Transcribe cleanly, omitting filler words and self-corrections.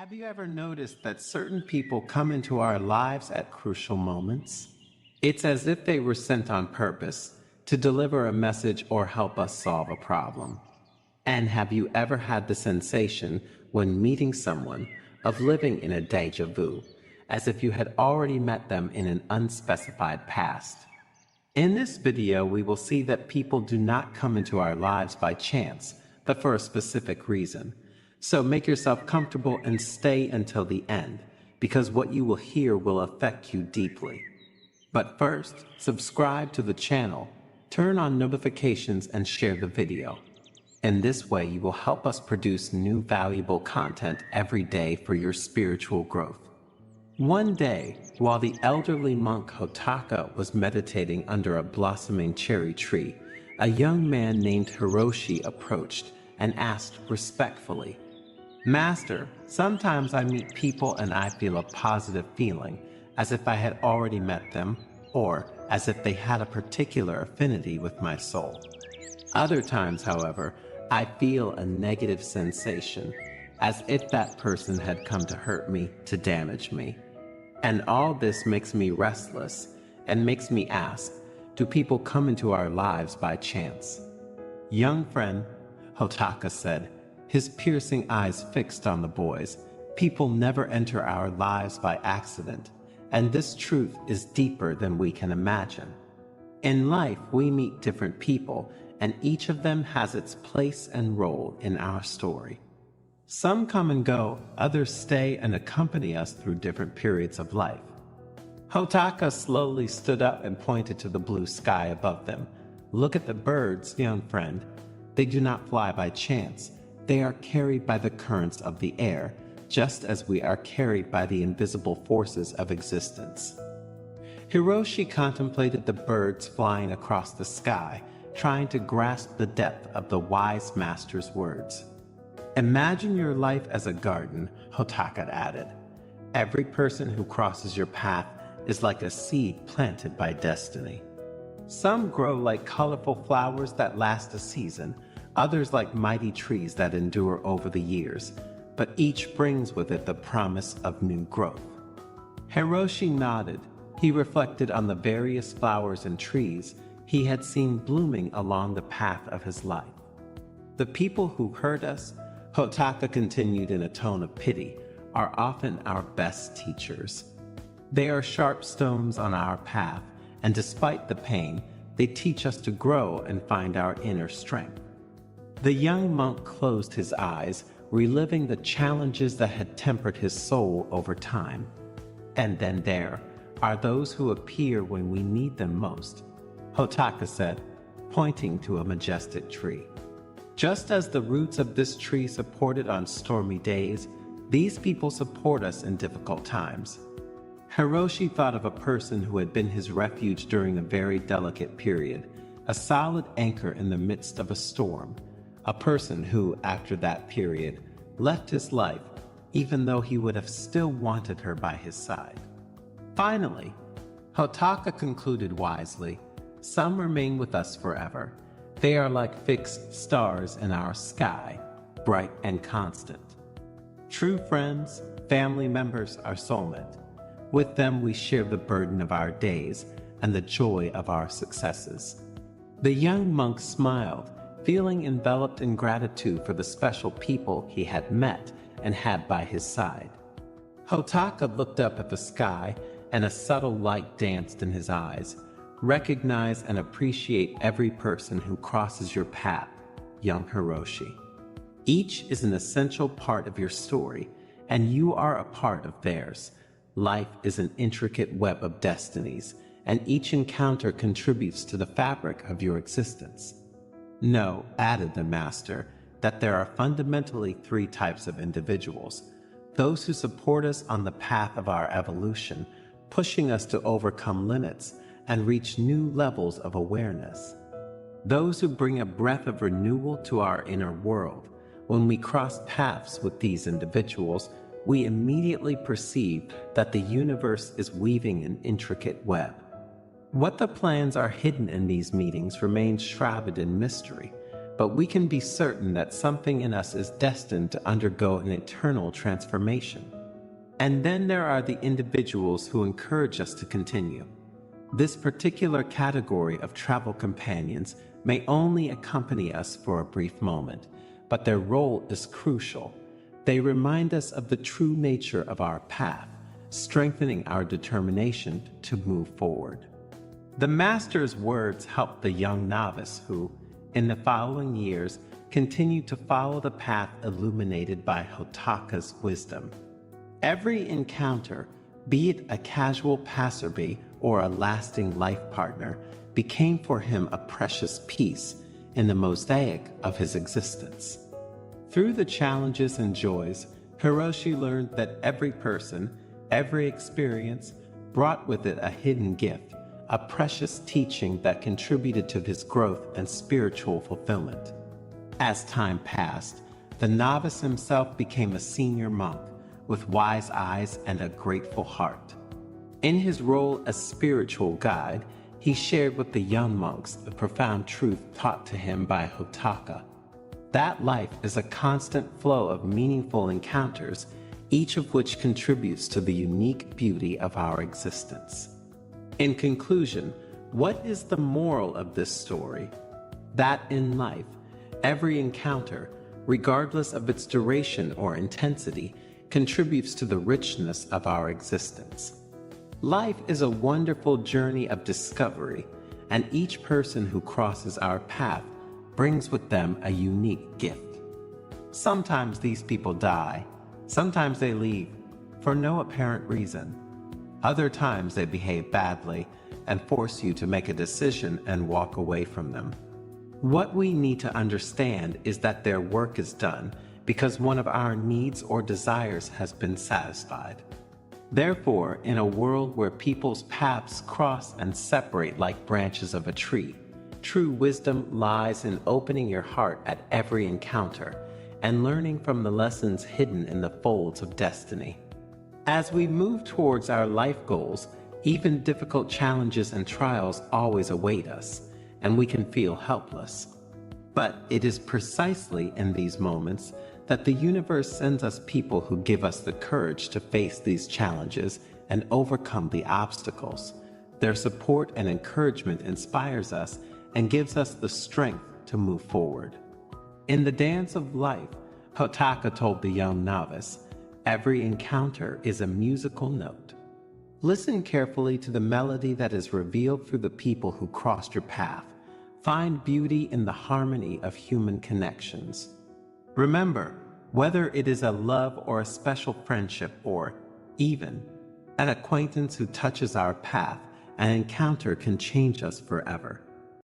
Have you ever noticed that certain people come into our lives at crucial moments? It's as if they were sent on purpose to deliver a message or help us solve a problem. And have you ever had the sensation when meeting someone of living in a deja vu, as if you had already met them in an unspecified past? In this video, we will see that people do not come into our lives by chance, but for a specific reason. So make yourself comfortable and stay until the end, because what you will hear will affect you deeply. But first, subscribe to the channel, turn on notifications, and share the video. In this way, you will help us produce new valuable content every day for your spiritual growth. One day, while the elderly monk Hotaka was meditating under a blossoming cherry tree, a young man named Hiroshi approached and asked respectfully, "Master, sometimes I meet people and I feel a positive feeling, as if I had already met them, or as if they had a particular affinity with my soul. Other times, however, I feel a negative sensation, as if that person had come to hurt me, to damage me. And all this makes me restless and makes me ask, do people come into our lives by chance?" "Young friend," Hotaka said, his piercing eyes fixed on the boys, "people never enter our lives by accident, and this truth is deeper than we can imagine. In life, we meet different people, and each of them has its place and role in our story. Some come and go, others stay and accompany us through different periods of life." Hotaka slowly stood up and pointed to the blue sky above them. "Look at the birds, young friend. They do not fly by chance. They are carried by the currents of the air, just as we are carried by the invisible forces of existence." Hiroshi contemplated the birds flying across the sky, trying to grasp the depth of the wise master's words. "Imagine your life as a garden," Hotaka added. "Every person who crosses your path is like a seed planted by destiny. Some grow like colorful flowers that last a season, others like mighty trees that endure over the years, but each brings with it the promise of new growth." Hiroshi nodded. He reflected on the various flowers and trees he had seen blooming along the path of his life. "The people who hurt us," Hotaka continued in a tone of pity, "are often our best teachers. They are sharp stones on our path, and despite the pain, they teach us to grow and find our inner strength." The young monk closed his eyes, reliving the challenges that had tempered his soul over time. "And then there are those who appear when we need them most," Hotaka said, pointing to a majestic tree. "Just as the roots of this tree support it on stormy days, these people support us in difficult times." Hiroshi thought of a person who had been his refuge during a very delicate period, a solid anchor in the midst of a storm, a person who, after that period, left his life, even though he would have still wanted her by his side. Finally, Hotaka concluded wisely, "Some remain with us forever. They are like fixed stars in our sky, bright and constant. True friends, family members, our soulmate. With them we share the burden of our days and the joy of our successes." The young monk smiled, feeling enveloped in gratitude for the special people he had met and had by his side. Hotaka looked up at the sky, and a subtle light danced in his eyes. "Recognize and appreciate every person who crosses your path, young Hiroshi. Each is an essential part of your story, and you are a part of theirs. Life is an intricate web of destinies, and each encounter contributes to the fabric of your existence. Know," added the master, "that there are fundamentally three types of individuals: those who support us on the path of our evolution, pushing us to overcome limits and reach new levels of awareness; those who bring a breath of renewal to our inner world. When we cross paths with these individuals, we immediately perceive that the universe is weaving an intricate web. What the plans are hidden in these meetings remains shrouded in mystery, but we can be certain that something in us is destined to undergo an eternal transformation. And then there are the individuals who encourage us to continue. This particular category of travel companions may only accompany us for a brief moment, but their role is crucial. They remind us of the true nature of our path, strengthening our determination to move forward. The Master's words helped the young novice who, in the following years, continued to follow the path illuminated by Hotaka's wisdom. Every encounter, be it a casual passerby or a lasting life partner, became for him a precious piece in the mosaic of his existence. Through the challenges and joys, Hiroshi learned that every person, every experience, brought with it a hidden gift, a precious teaching that contributed to his growth and spiritual fulfillment. As time passed, the novice himself became a senior monk with wise eyes and a grateful heart. In his role as spiritual guide, he shared with the young monks the profound truth taught to him by Hotaka. That life is a constant flow of meaningful encounters, each of which contributes to the unique beauty of our existence. In conclusion, what is the moral of this story? That in life, every encounter, regardless of its duration or intensity, contributes to the richness of our existence. Life is a wonderful journey of discovery, and each person who crosses our path brings with them a unique gift. Sometimes these people die, sometimes they leave for no apparent reason. Other times they behave badly and force you to make a decision and walk away from them. What we need to understand is that their work is done because one of our needs or desires has been satisfied. Therefore, in a world where people's paths cross and separate like branches of a tree, true wisdom lies in opening your heart at every encounter and learning from the lessons hidden in the folds of destiny. As we move towards our life goals, even difficult challenges and trials always await us, and we can feel helpless. But it is precisely in these moments that the universe sends us people who give us the courage to face these challenges and overcome the obstacles. Their support and encouragement inspires us and gives us the strength to move forward. In the dance of life, Hotaka told the young novice, every encounter is a musical note. Listen carefully to the melody that is revealed through the people who crossed your path. Find beauty in the harmony of human connections. Remember, whether it is a love or a special friendship or, even, an acquaintance who touches our path, an encounter can change us forever.